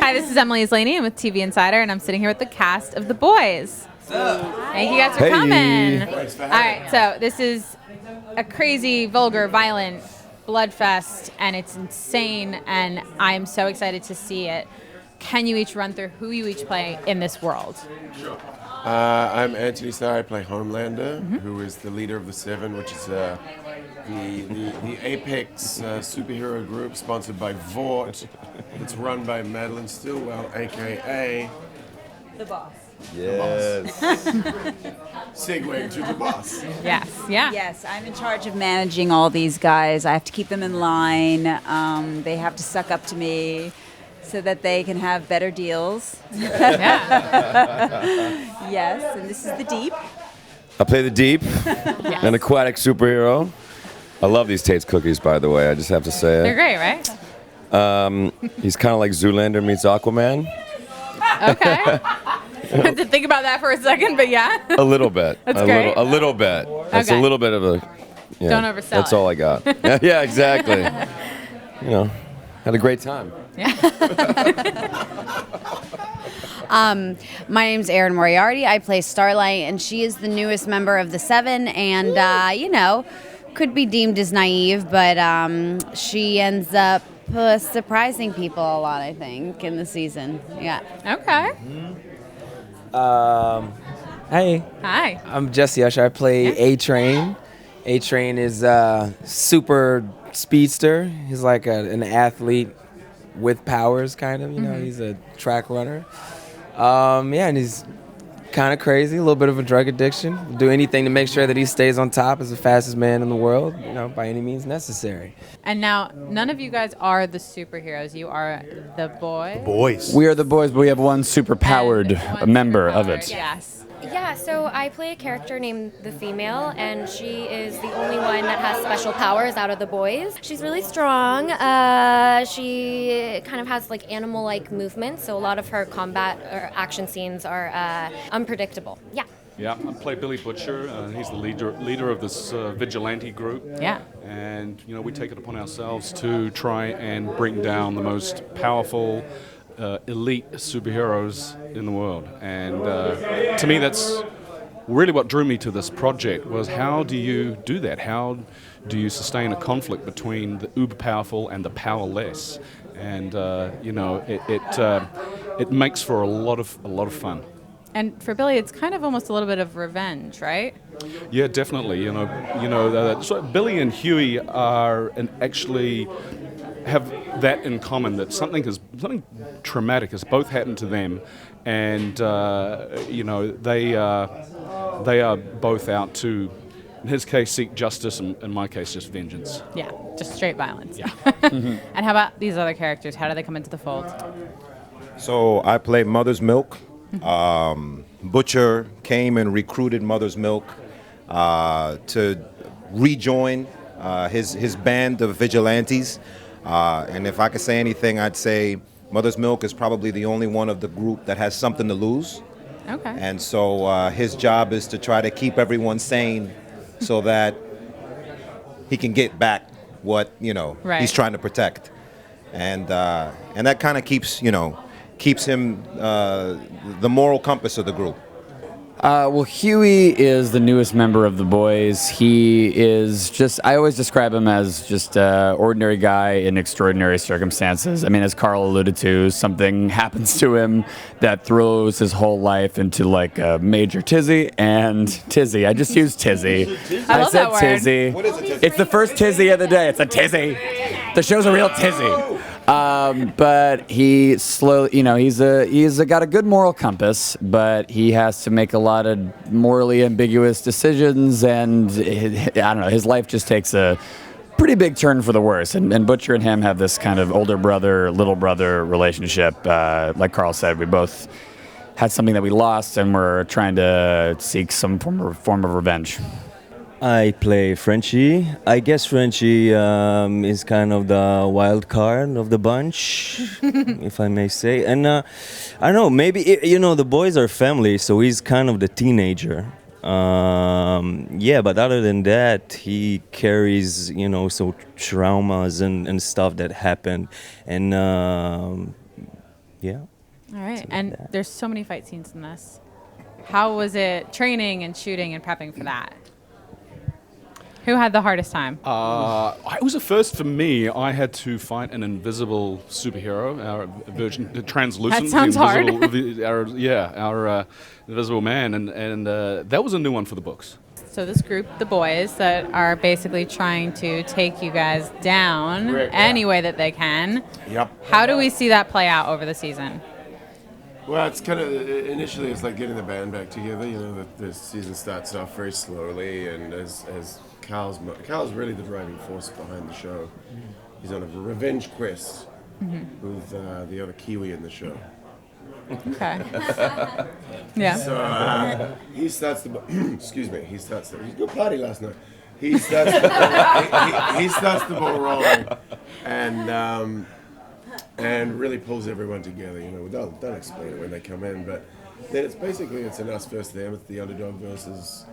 Hi, this is Emily Islaney. I'm with TV Insider, and I'm sitting here with the cast of The Boys. Thank you guys for coming. All right, so this is a crazy, vulgar, violent blood fest, and it's insane, and I'm so excited to see it. Can you each run through who you each play in this world? Sure. I'm Antony, Starr. I play Homelander, who is the leader of the Seven, which is the apex superhero group sponsored by Vought. It's run by Madeline Stillwell, a.k.a. The boss. Yes. Segueing to the boss. Yes, yeah. Yes, I'm in charge of managing all these guys. I have to keep them in line. They have to suck up to me so that they can have better deals. Yeah. Yes, and this is the Deep. I play the Deep, an aquatic superhero. I love these Tate's cookies, by the way. I just have to say They're it. great, right? He's kind of like Zoolander meets Aquaman. Okay. I have to think about that for a second, but yeah. A little bit. That's a great. A little bit. That's Okay. a little bit of a. Yeah, Don't oversell That's it. all I got. Yeah, exactly. You know, had a great time. My name's Erin Moriarty. I play Starlight, and she is the newest member of the Seven, and, could be deemed as naive, but she ends up surprising people a lot, I think, in the season. Yeah. Okay. Hey, Hi. I'm Jessie Usher. I play A-Train. A-Train is a super speedster. He's like an athlete with powers, kind of. He's a track runner. And he's kind of crazy, a little bit of a drug addiction. Do anything to make sure that he stays on top as the fastest man in the world, by any means necessary. And now, none of you guys are the superheroes. You are the boys. Boys. We are the boys, but we have one super-powered And one member of superpowered, it. Yes. Yeah, so I play a character named the Female, and she is the only one that has special powers out of the boys. She's really strong. She kind of has like animal-like movements, so a lot of her combat or action scenes are unpredictable. Yeah. Yeah, I play Billy Butcher. He's the leader of this vigilante group. Yeah. And, we take it upon ourselves to try and bring down the most powerful elite superheroes in the world. And to me, that's really what drew me to this project, was how do you do that? How do you sustain a conflict between the uber powerful and the powerless? And it makes for a lot of fun. And for Billy, it's kind of almost a little bit of revenge, right? Yeah, definitely. So Billy and Huey are actually have that in common, that something traumatic has both happened to them, and they are both out to, in his case, seek justice, and in my case, just vengeance. Yeah, just straight violence. Yeah. And how about these other characters? How do they come into the fold? So I play Mother's Milk. Butcher came and recruited Mother's Milk to rejoin his band of vigilantes. And if I could say anything, I'd say Mother's Milk is probably the only one of the group that has something to lose. Okay. And so his job is to try to keep everyone sane so that he can get back what, Right. he's trying to protect. And that kind of keeps him the moral compass of the group. Huey is the newest member of the boys. He is I always describe him as just an ordinary guy in extraordinary circumstances. I mean, as Karl alluded to, something happens to him that throws his whole life into like a major tizzy. And tizzy, I just used tizzy. I love said that word. tizzy. What is a tizzy? It's the first tizzy of the day. It's a tizzy. The show's a real tizzy. But he slowly, he's got a good moral compass, but he has to make a lot of morally ambiguous decisions, and his life just takes a pretty big turn for the worse. And Butcher and him have this kind of older brother, little brother relationship. Like Karl said, we both had something that we lost, and we're trying to seek some form of revenge. I play Frenchie. I guess Frenchie is kind of the wild card of the bunch, if I may say. And I don't know, maybe, the boys are family, so he's kind of the teenager. But other than that, he carries, traumas and stuff that happened. And Yeah. All right. And there's so many fight scenes in this. How was it training and shooting and prepping for that? Who had the hardest time? It was a first for me. I had to fight an invisible superhero, our version, translucent. That sounds hard. Our invisible man, and that was a new one for the books. So this group, the boys, that are basically trying to take you guys down any way that they can. Yep. How do we see that play out over the season? Well, it's kind of initially it's like getting the band back together. You know, the season starts off very slowly, and as Karl's really the driving force behind the show. He's on a revenge quest with the other Kiwi in the show. Okay. Yeah. So he starts the excuse me. He starts the good party last night. He starts he starts the ball rolling, and really pulls everyone together. You know, don't explain it when they come in, but then it's an us versus them. It's the underdog versus.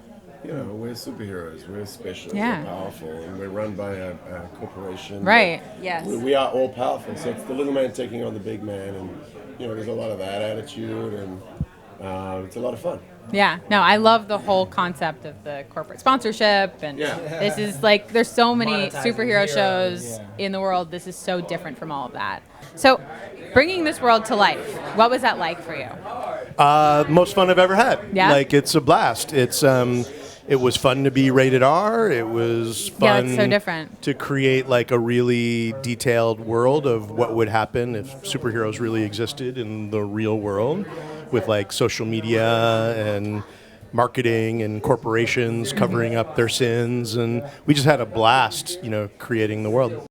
You know, we're superheroes. We're special. Yeah. We're powerful, and we're run by a corporation. Right. Yes. We are all powerful. So it's the little man taking on the big man, and you know, there's a lot of that attitude, and it's a lot of fun. Yeah. No, I love the whole concept of the corporate sponsorship, and this is like there's so many superhero shows in the world. This is so different from all of that. So, bringing this world to life, what was that like for you? Most fun I've ever had. Yeah? Like, it's a blast. It was fun to be rated R. It was fun it's so different. to create like a really detailed world of what would happen if superheroes really existed in the real world with like social media and marketing and corporations covering up their sins. And we just had a blast, you know, creating the world.